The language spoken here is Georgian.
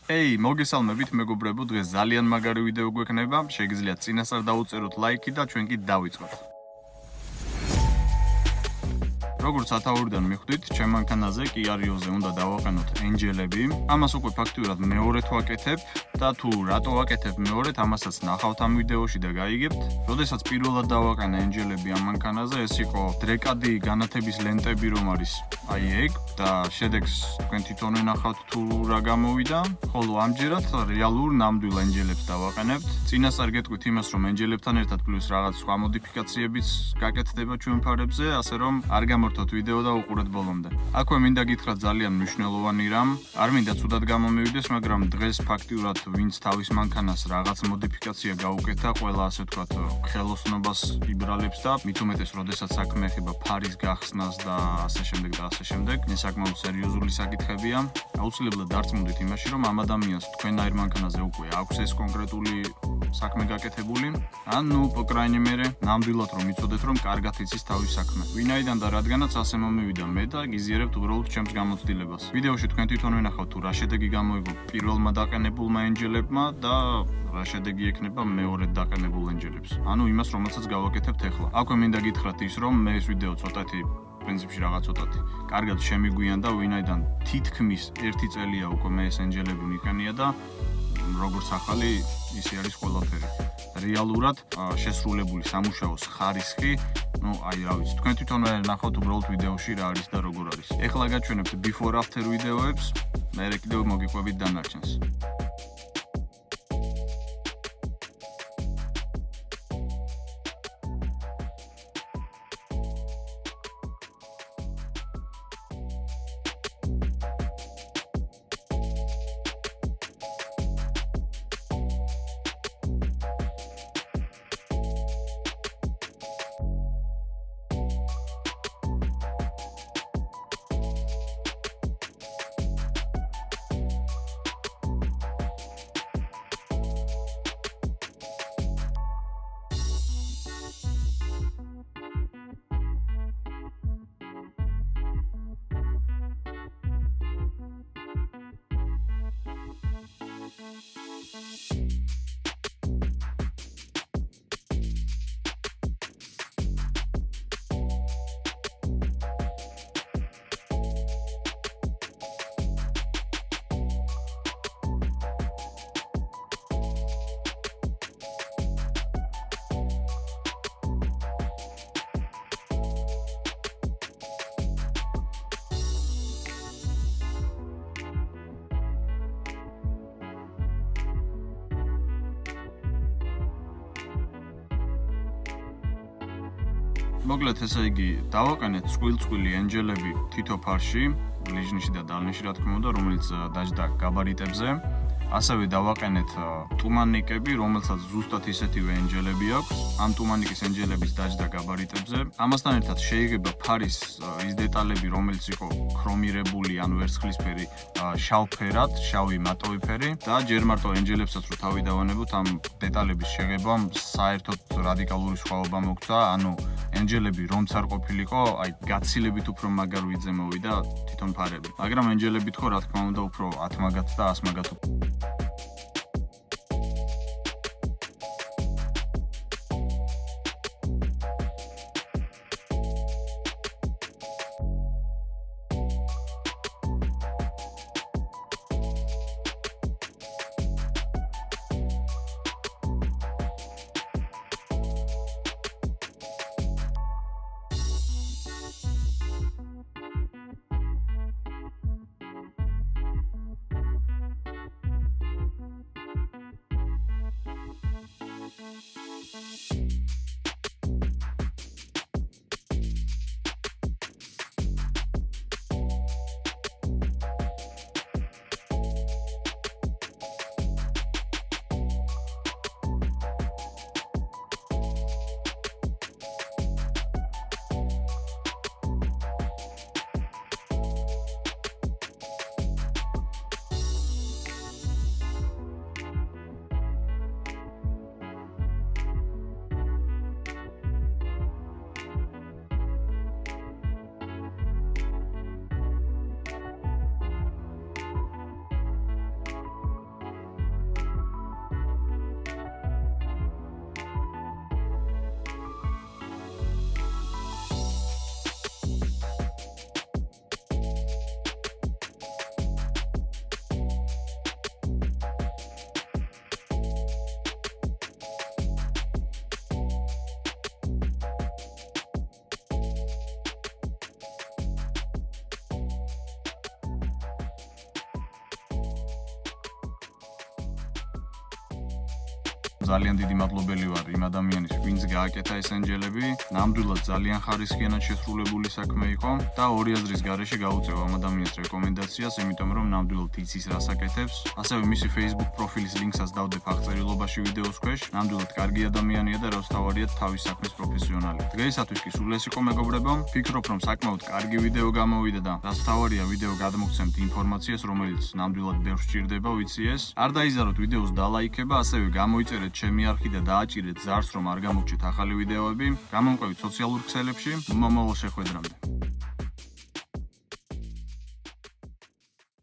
Hey, მოგესალმებით მეგობრებო, დღეს ძალიან მაგარი ვიდეო გვექნება. შეგიძლიათ წინასწარ დაუწეროთ ლაიქი და ჩვენ კი დავიწყოთ. როგორც ათაურიდან მიხვდით, ჩემ მანქანაზე კი არიოზე უნდა დავაყენოთ ენჯელები. ამას უკვე ფაქტიურად მეორედ ვაკეთებ და თუ რატო ვაკეთებ მეორედ, ამასაც ნახავთ ამ ვიდეოში და გაიგებთ. როდესაც პირველად დავაყენე ენჯელები ამ მანქანაზე, ეს იყო დრეკადი განათების ლენტები რომ არის აი ეგ და შედეგს თქვენ თვითონ ნახავთ თუ რა გამოვიდა, ხოლო ამჯერად რეალურ ნამდვილ ენჯელებს დავაყენებთ. წინასწარ გეტყვით იმას, რომ ენჯელებთან ერთად პლუს რაღაც სხვა მოდიფიკაციებიც გაკეთდება ჩვენ ფარებზე, ასე რომ არ გამორთოთ ვიდეო და უყურეთ ბოლომდე. აქვე მინდა გითხრათ ძალიან მნიშვნელოვანი რამ, არ მინდა ცუდად გამომივიდეს, მაგრამ დღეს ფაქტიურად ვინც თავის მანქანას რაღაც მოდიფიკაცია გაუკეთა, ყველა ასე ვთქვათ ხელოსნობას იბრალებს და მით უმეტეს, როდესაც საქმე ეხება ფარის გახსნას და ასე შემდეგ და ასე შემდეგ, ეს საკმაოდ სერიოზული საკითხებია. აუცილებლად დარწმუნდით იმაში, რომ ამ ადამიანს თქვენაირ მანქანაზე უკვე აქვს ეს კონკრეტული საქმე გაკეთებული, ან по крайней мере, ნამდვილად რომ იცოდეთ, რომ კარგად იცის თავის საქმე. ვინაიდან და რადგანაც ასე მომივიდა მე და გიზიარებთ უბრალოდ ჩემს გამოცდილებას. ვიდეოში თქვენ თვითონ ვინახავთ თუ რა შედეგი გამოიღო პირველმა დაყენებულმა ენჯელებმა და რა შედეგი ექნება მეორედ დაყენებულ ენჯელებს. ანუ იმას, რომელსაც გავაკეთებთ ახლა. აქვე მინდა გითხრათ ის, რომ მე ეს ვიდეო ცოტათი პრინციპში რაღაც ცოტათი კარგად შემიგვიანდა, ვინაიდან თითქმის 1 წელია უკვე მე ეს ენჯელები მიყენია და როგორც ახალი ისე არის ყველაფერი. რეალურად შესრულებული სამუშაოს ხარისხი, აი რა ვიცი, თქვენ თვითონ ნახავთ უბრალოდ ვიდეოში რა არის და როგორ არის. ეხლა გაჩვენებთ before after ვიდეოებს, მერე კიდევ მოგიყვებით დანარჩენს. მოკლედ ესე იგი, დავაყენეთ წყვილ-წყვილი ენჯელები თითო ფარში, ლიჟნიში და დალნიში რა თქმა უნდა, რომელიც დაჯდა გაბარიტებზე. ასევე დავაყენეთ ტუმანიკები, რომელსაც ზუსტად ისეთივე ენჯელები აქვს. ამ ტუმანიკის ენჯელების დაჯდა გაბარიტებზე. ამასთან ერთად შეიძლება ფარის ის დეტალები, რომელიც იყო ქრომირებული ან ვერცხლისფერი, შავ ფერად, შავი მატოვი ფერი და ჯერ მარტო ენჯელებსაც რო თავი დავანებოთ, ამ დეტალების შეღებამ საერთოდ რადიკალური სხვაობა მოგცა, ანუ ენჯელები რომც არ ყოფილიყო, აი გაცილებით უფრო მაგარ ვიძე მოვიდა თვითონ ფარები. მაგრამ ენჯელებით ხო რა თქმა უნდა უფრო 10 მაგათ და 100 მაგათ. ძალიან დიდი მადლობელი ვარ იმ ადამიანის, ვინც გააკეთა ეს ენჯელები. ნამდვილად ძალიან ხარისხიანად შესრულებული საქმე იყო და ორი აზრის გარეშე გაუწევ ამ ადამიანის რეკომენდაციას, იმიტომ რომ ნამდვილად იცის რას აკეთებს. ასევე მისი Facebook პროფილის ლინკსაც დავდებ აღწერილობაში ვიდეოს ქვეშ. ნამდვილად კარგი ადამიანია და რაც თავარია თავის საქმის პროფესიონალი. დღეისათვის კი სულ ეს იყო მეგობრებო. ფიქრობ რომ საკმაოდ კარგი ვიდეო გამოვიდა და რაც თავარია ვიდეო გადმოგცემთ ინფორმაციას, რომელიც ნამდვილად ბევრს სჭირდება, ვიცი ეს. არ დაიზაროთ ვიდეოს დალაიქება, ასევე გამოიწერეთ ჩემი არხი და დააჭირეთ ზარს, რომ არ გამოგჩეთ ახალი ვიდეოები. გამომყვებით სოციალურ ქსელებში. მომავალ შეხვედრამდე.